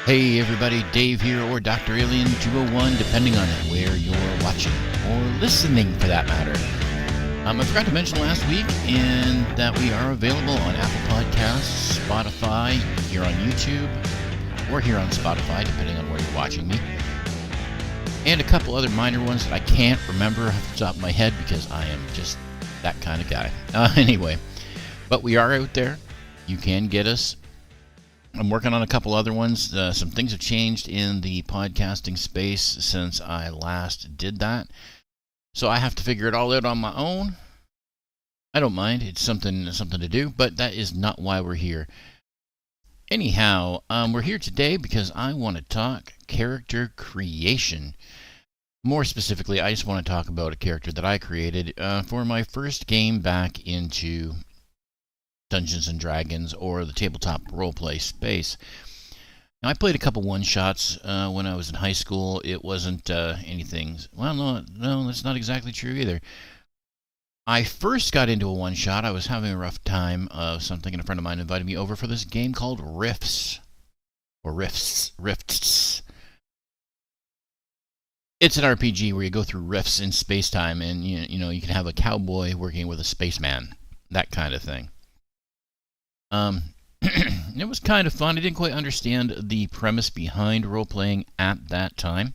Hey everybody, Dave here, or Dr. Alien 201, depending on where you're watching, or listening for that matter. I forgot to mention last week that we are available on Apple Podcasts, Spotify, here on YouTube, or here on Spotify, depending on where you're watching me. And a couple other minor ones that I can't remember off the top of my head because I am just that kind of guy. Anyway, but we are out there. You can get us. I'm working on a couple other ones. Some things have changed in the podcasting space since I last did that. So I have to figure it all out on my own. I don't mind. It's something to do, but that is not why we're here. Anyhow, we're here today because I want to talk character creation. More specifically, I just want to talk about a character that I created for my first game back into Dungeons and Dragons or the tabletop roleplay space. Now, I played a couple one-shots when I was in high school. It wasn't anything. Well, no, that's not exactly true either. I first got into a one-shot. I was having a rough time of something, and a friend of mine invited me over for this game called Rifts. Or Rifts. It's an RPG where you go through rifts in space-time, and you know you can have a cowboy working with a spaceman, that kind of thing. It was kind of fun. I didn't quite understand the premise behind role-playing at that time.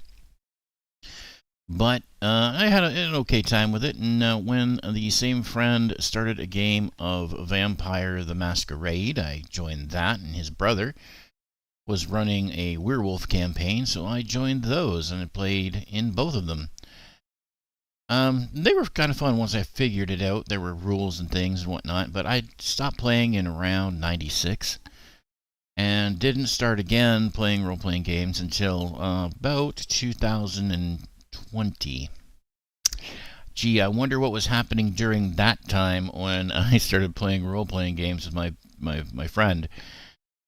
But I had an okay time with it. And when the same friend started a game of Vampire the Masquerade, I joined that. And his brother was running a werewolf campaign, so I joined those and I played in both of them. They were kind of fun once I figured it out. There were rules and things and whatnot, but I stopped playing in around 96 and didn't start again playing role-playing games until about 2020. Gee, I wonder what was happening during that time when I started playing role-playing games with my friend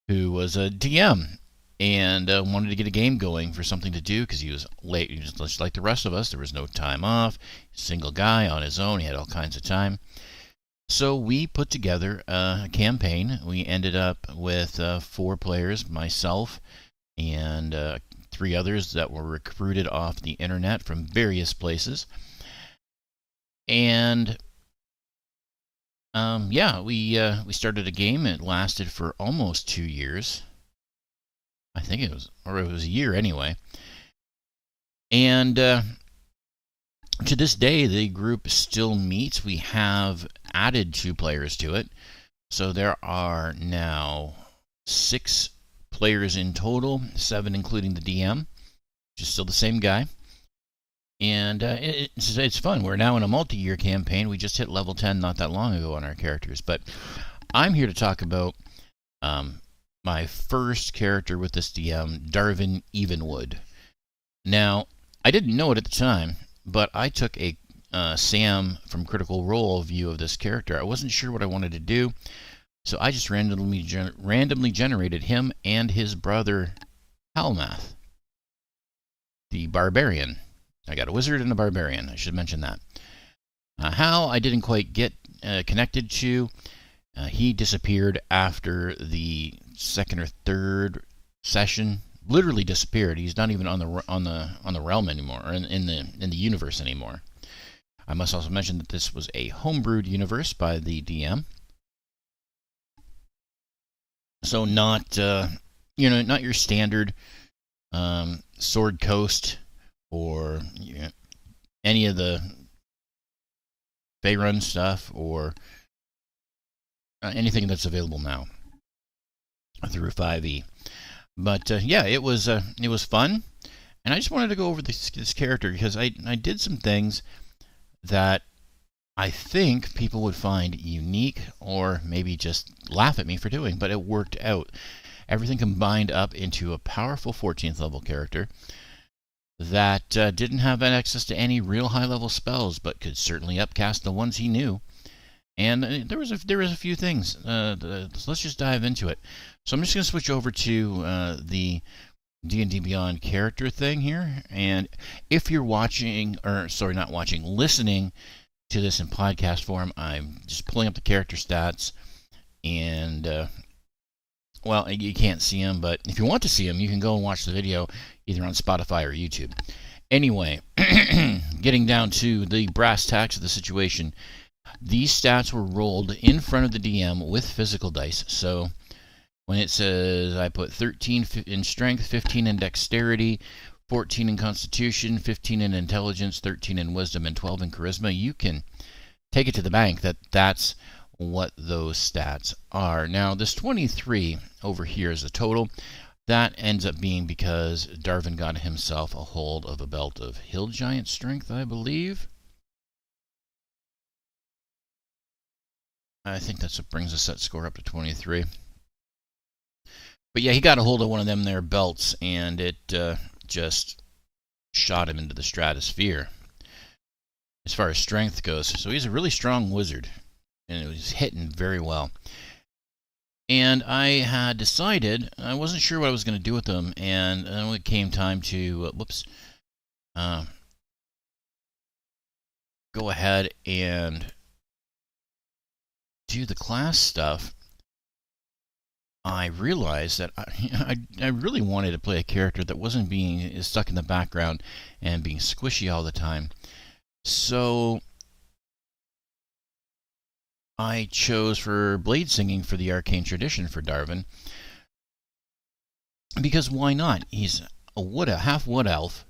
who was a DM. And wanted to get a game going for something to do because he was late, just like the rest of us. There was no time off. Single guy on his own. He had all kinds of time. So we put together a campaign. We ended up with 4 players, myself, and 3 others that were recruited off the internet from various places. And we started a game. It lasted for almost 2 years. I think it was a year anyway. And to this day, the group still meets. We have added 2 players to it. So there are now 6 players in total, 7 including the DM, which is still the same guy. And it's fun. We're now in a multi-year campaign. We just hit level 10 not that long ago on our characters. But I'm here to talk about my first character with this DM, Darvin Evenwood. Now, I didn't know it at the time, but I took a Sam from Critical Role view of this character. I wasn't sure what I wanted to do, so I just randomly generated him and his brother, Halmath, the barbarian. I got a wizard and a barbarian. I should mention that. Hal, I didn't quite get connected to. He disappeared after the second or third session. Literally disappeared. He's not even on the realm anymore, or in the universe anymore. I must also mention that this was a homebrewed universe by the DM, so not not your standard Sword Coast or any of the Faerun stuff or anything that's available now through 5e. But it was fun, and I just wanted to go over this character because I did some things that I think people would find unique or maybe just laugh at me for doing, but it worked out. Everything combined up into a powerful 14th level character that didn't have access to any real high level spells, but could certainly upcast the ones he knew. And there was a few things. So let's just dive into it. So I'm just going to switch over to the D&D Beyond character thing here. And if you're listening to this in podcast form, I'm just pulling up the character stats and well, you can't see him, but if you want to see him, you can go and watch the video either on Spotify or YouTube. Anyway, getting down to the brass tacks of the situation, these stats were rolled in front of the DM with physical dice. So when it says I put 13 in strength, 15 in dexterity, 14 in constitution, 15 in intelligence, 13 in wisdom, and 12 in charisma, you can take it to the bank that that's what those stats are. Now, this 23 over here is the total. That ends up being because Darvin got himself a hold of a belt of hill giant strength, I believe. I think that's what brings the set score up to 23. But yeah, he got a hold of one of them there belts, and it just shot him into the stratosphere as far as strength goes. So he's a really strong wizard, and it was hitting very well. And I had decided, I wasn't sure what I was going to do with him, and when it came time to, go ahead and do the class stuff, I realized that I really wanted to play a character that wasn't being stuck in the background and being squishy all the time. So I chose for blade singing for the arcane tradition for Darvin, because why not? He's a half wood elf,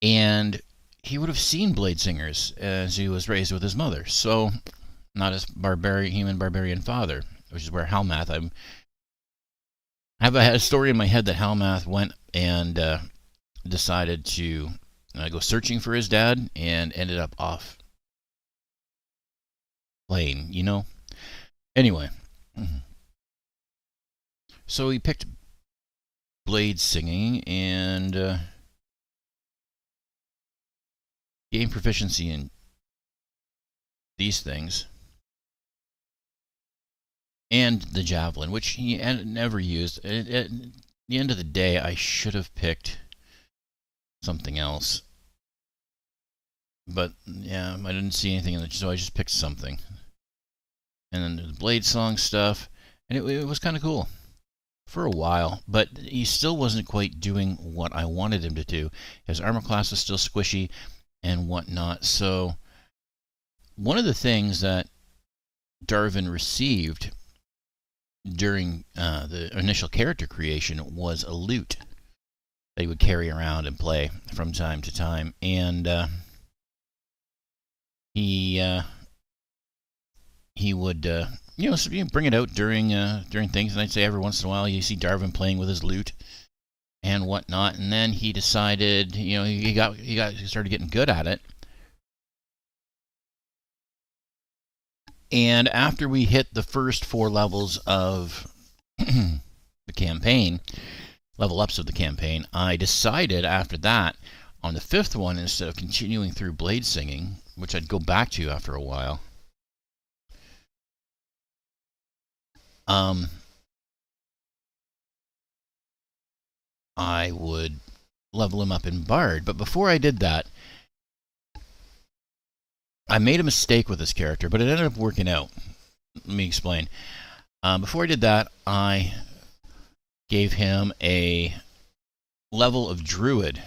and he would have seen blade singers as he was raised with his mother. So not his human barbarian father, which is where Halmath. I had a story in my head that Halmath went and decided to go searching for his dad and ended up off plane, you know? Anyway. So he picked blade singing and gained proficiency in these things. And the javelin, which he never used. At the end of the day, I should have picked something else. But, yeah, I didn't see anything, so I just picked something. And then the blade song stuff, and it was kind of cool for a while, but he still wasn't quite doing what I wanted him to do. His armor class was still squishy and whatnot. So one of the things that Darvin received during the initial character creation was a lute that he would carry around and play from time to time, and he would bring it out during things, and I'd say every once in a while you see Darvin playing with his lute and whatnot, and then he decided, he started getting good at it. And after we hit the first 4 levels of the campaign, level ups of the campaign, I decided after that, on the 5th one, instead of continuing through blade singing, which I'd go back to after a while, I would level him up in Bard. But before I did that, I made a mistake with this character, but it ended up working out. Let me explain. Before I did that, I gave him a level of Druid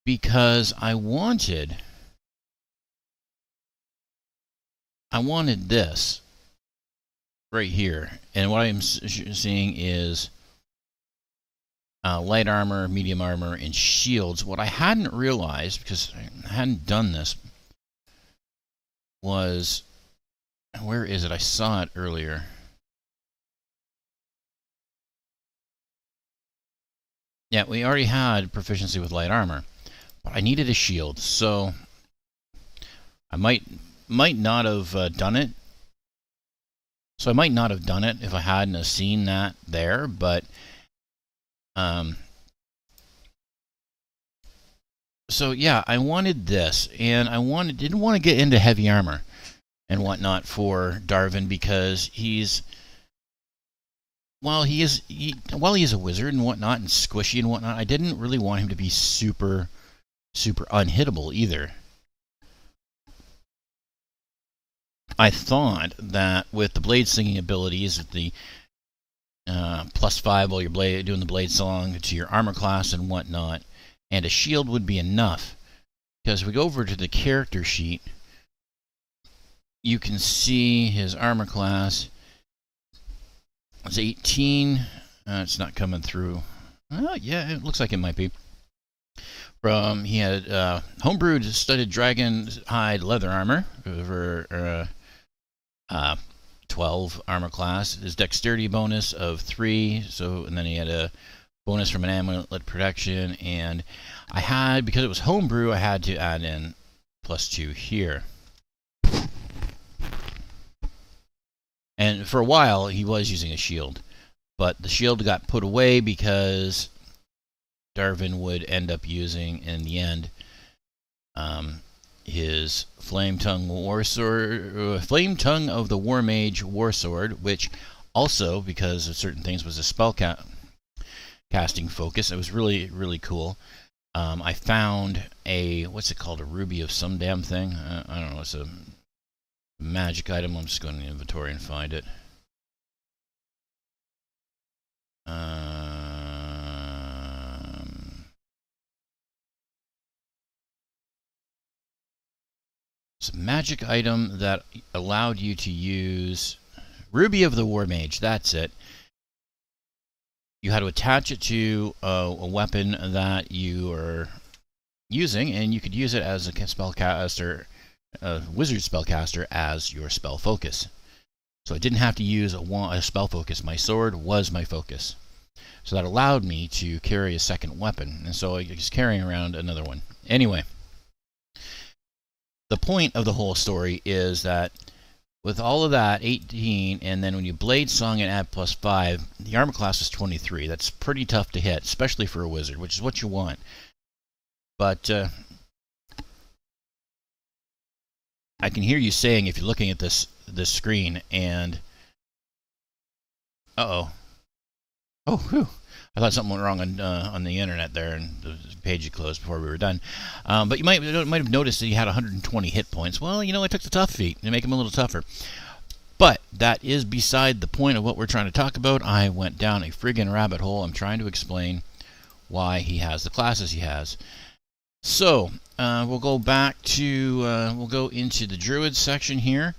because I wanted this right here. And what I'm seeing is light armor, medium armor, and shields. What I hadn't realized, because I hadn't done this, was, where is it? I saw it earlier. Yeah, we already had proficiency with light armor, but I needed a shield, so I might not have done it. So I might not have done it if I hadn't have seen that there, but so yeah, I wanted this, and didn't want to get into heavy armor and whatnot for Darvin, because he is a wizard and whatnot and squishy and whatnot, I didn't really want him to be super unhittable either. I thought that with the blade singing abilities, the +5 while you're doing the blade song to your armor class and whatnot, and a shield would be enough. Because if we go over to the character sheet, you can see his armor class. It's 18. It's not coming through. Yeah, it looks like it might be. He had homebrewed studded dragon hide leather armor for 12 armor class. His dexterity bonus of 3. And then he had a bonus from an amulet protection, and because it was homebrew, I had to add in +2 here. And for a while, he was using a shield, but the shield got put away because Darvin would end up using, in the end, his Flame Tongue of the War Mage Warsword, which also, because of certain things, was a spell casting focus. It was really, really cool. I found what's it called? A ruby of some damn thing. I don't know. It's a magic item. I'm just going to the inventory and find it. It's a magic item that allowed you to use Ruby of the War Mage. That's it. You had to attach it to a weapon that you are using, and you could use it as a spellcaster, a wizard spellcaster, as your spell focus. So I didn't have to use a spell focus. My sword was my focus. So that allowed me to carry a second weapon, and so I was carrying around another one. Anyway, the point of the whole story is that with all of that, 18, and then when you blade song and add +5, the armor class is 23. That's pretty tough to hit, especially for a wizard, which is what you want. But I can hear you saying, if you're looking at this screen, and oh, whew. I thought something went wrong on the internet there, and the page had closed before we were done. But you might have noticed that he had 120 hit points. Well, I took the tough feat to make him a little tougher. But that is beside the point of what we're trying to talk about. I went down a friggin' rabbit hole. I'm trying to explain why he has the classes he has. So we'll go back to we'll go into the Druid section here,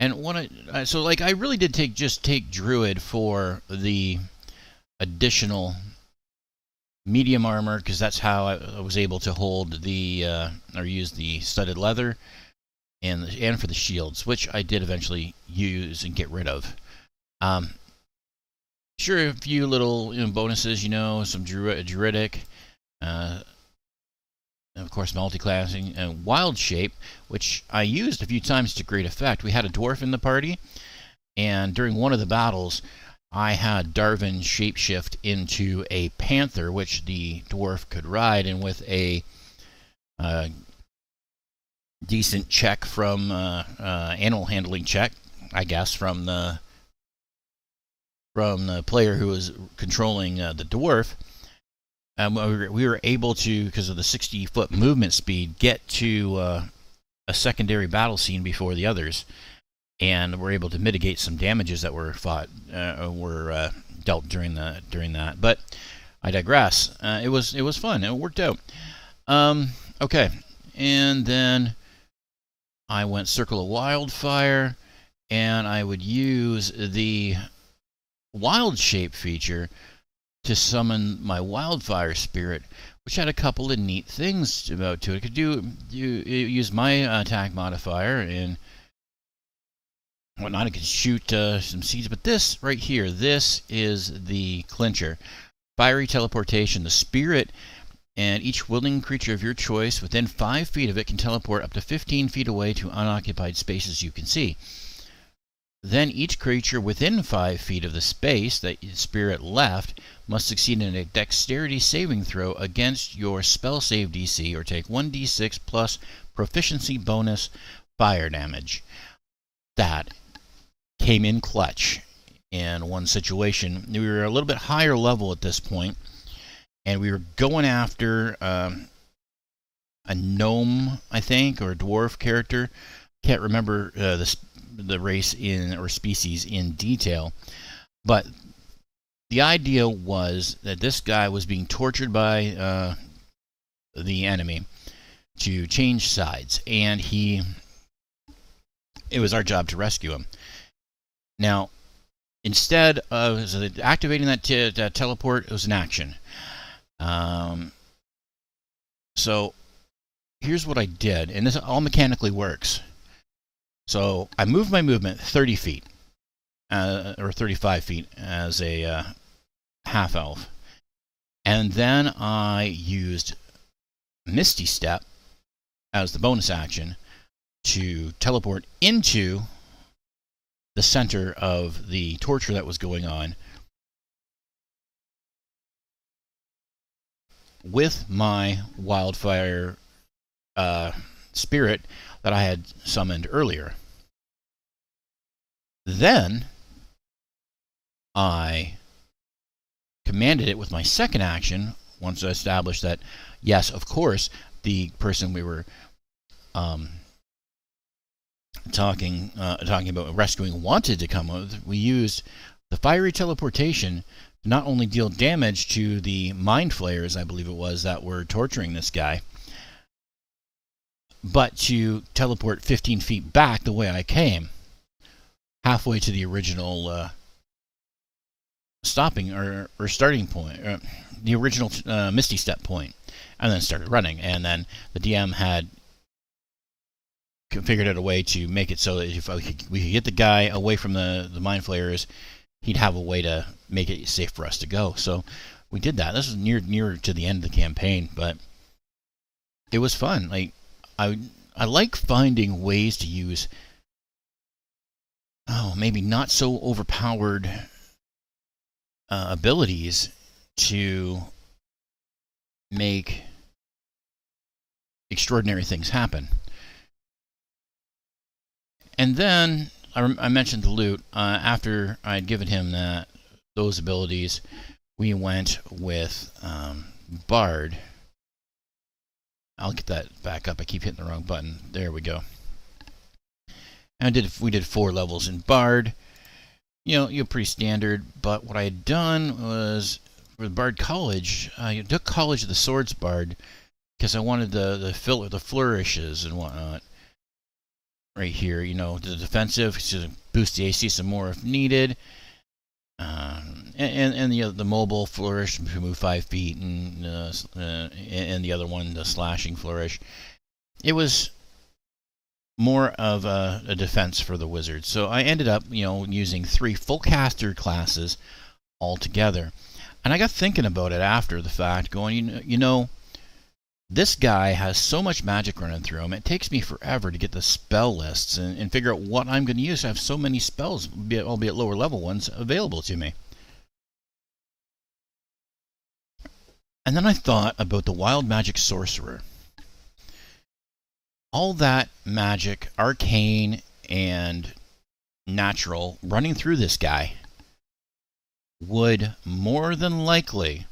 and I really did take Druid for the additional medium armor, because that's how I was able to hold or use the studded leather, and for the shields, which I did eventually use and get rid of. Sure, a few little bonuses, some druidic, and of course multi-classing, and wild shape, which I used a few times to great effect. We had a dwarf in the party, and during one of the battles, I had Darvin shapeshift into a panther, which the dwarf could ride, and with a decent check from animal handling check, I guess, from the player who was controlling the dwarf, we were able to, because of the 60-foot movement speed, get to a secondary battle scene before the others, and we're able to mitigate some damages that were dealt during that. But I digress. It was fun. It worked out. Okay, and then I went Circle of Wildfire, and I would use the Wild Shape feature to summon my Wildfire Spirit, which had a couple of neat things about to it. It could use my attack modifier and whatnot. It could shoot some seeds, but this right here, this is the clincher. Fiery teleportation. The spirit and each willing creature of your choice within 5 feet of it can teleport up to 15 feet away to unoccupied spaces you can see. Then each creature within 5 feet of the space that the spirit left must succeed in a dexterity saving throw against your spell save DC, or take 1d6 plus proficiency bonus fire damage. That came in clutch in one situation. We were a little bit higher level at this point, and we were going after a gnome, I think, or a dwarf character. Can't remember the race or species in detail, but the idea was that this guy was being tortured by the enemy to change sides, and it was our job to rescue him. Now, instead of activating that teleport, it was an action. So here's what I did, and this all mechanically works. So I moved my movement 30 feet, or 35 feet as a half elf. And then I used Misty Step as the bonus action to teleport into the center of the torture that was going on with my wildfire spirit that I had summoned earlier. Then I commanded it with my second action, once I established that, yes, of course, the person we were talking about rescuing wanted to come with. We used the fiery teleportation to not only deal damage to the mind flayers, I believe it was, that were torturing this guy, but to teleport 15 feet back the way I came, halfway to the original stopping or starting point, the original Misty Step point, and then started running. And then the DM had figured out a way to make it so that if we could get the guy away from the mind flayers, he'd have a way to make it safe for us to go. So we did that. This was nearer to the end of the campaign, but it was fun. Like I like finding ways to use maybe not so overpowered abilities to make extraordinary things happen. And then I mentioned the loot. After I'd given him those abilities, we went with Bard. I'll get that back up. I keep hitting the wrong button. There we go. And we did 4 levels in Bard. You're pretty standard. But what I had done was for the Bard College, I took College of the Swords Bard because I wanted the flourishes and whatnot. Right here, the defensive to boost the AC some more if needed, and the mobile flourish to move 5 feet, and the other one, the slashing flourish. It was more of a defense for the wizard. So I ended up, using 3 full caster classes altogether, and I got thinking about it after the fact, going, this guy has so much magic running through him. It takes me forever to get the spell lists and figure out what I'm going to use. I have so many spells, albeit lower level ones, available to me. And then I thought about the wild magic sorcerer. All that magic, arcane and natural, running through this guy would more than likely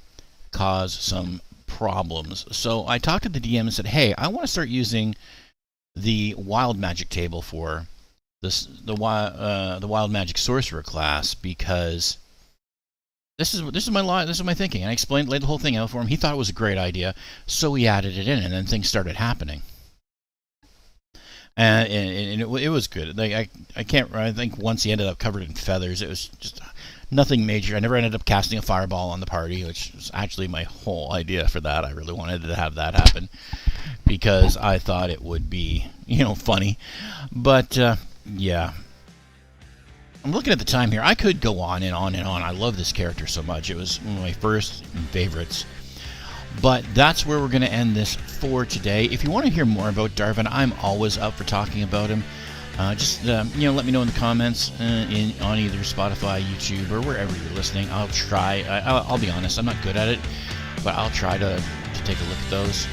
cause some problems. So I talked to the DM and said, hey, I want to start using the wild magic table for the wild magic sorcerer class, because this is my thinking. And I laid the whole thing out for him. He thought it was a great idea, so he added it in, and then things started happening. And it was good. Like I think once he ended up covered in feathers. It was just nothing major. I never ended up casting a fireball on the party, which was actually my whole idea for that. I really wanted to have that happen because I thought it would be, funny. But yeah, I'm looking at the time here. I could go on and on and on. I love this character so much. It was one of my first favorites. But that's where we're going to end this for today. If you want to hear more about Darvin, I'm always up for talking about him. Just let me know in the comments on either Spotify, YouTube, or wherever you're listening. I'll try. I'll be honest, I'm not good at it, but I'll try to take a look at those.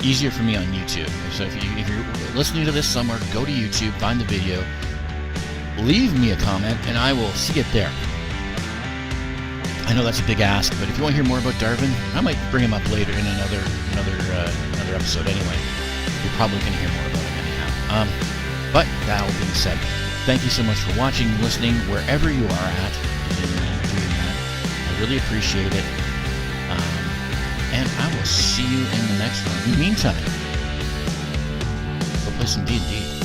Easier for me on YouTube. So if you're listening to this somewhere, go to YouTube, find the video, leave me a comment, and I will see it there. I know that's a big ask, but if you want to hear more about Darvin, I might bring him up later in another episode anyway. You're probably going to hear more about him anyhow. But that all being said, thank you so much for watching, listening, wherever you are at, doing that. Really appreciate it. And I will see you in the next one. In the meantime, go play some D&D.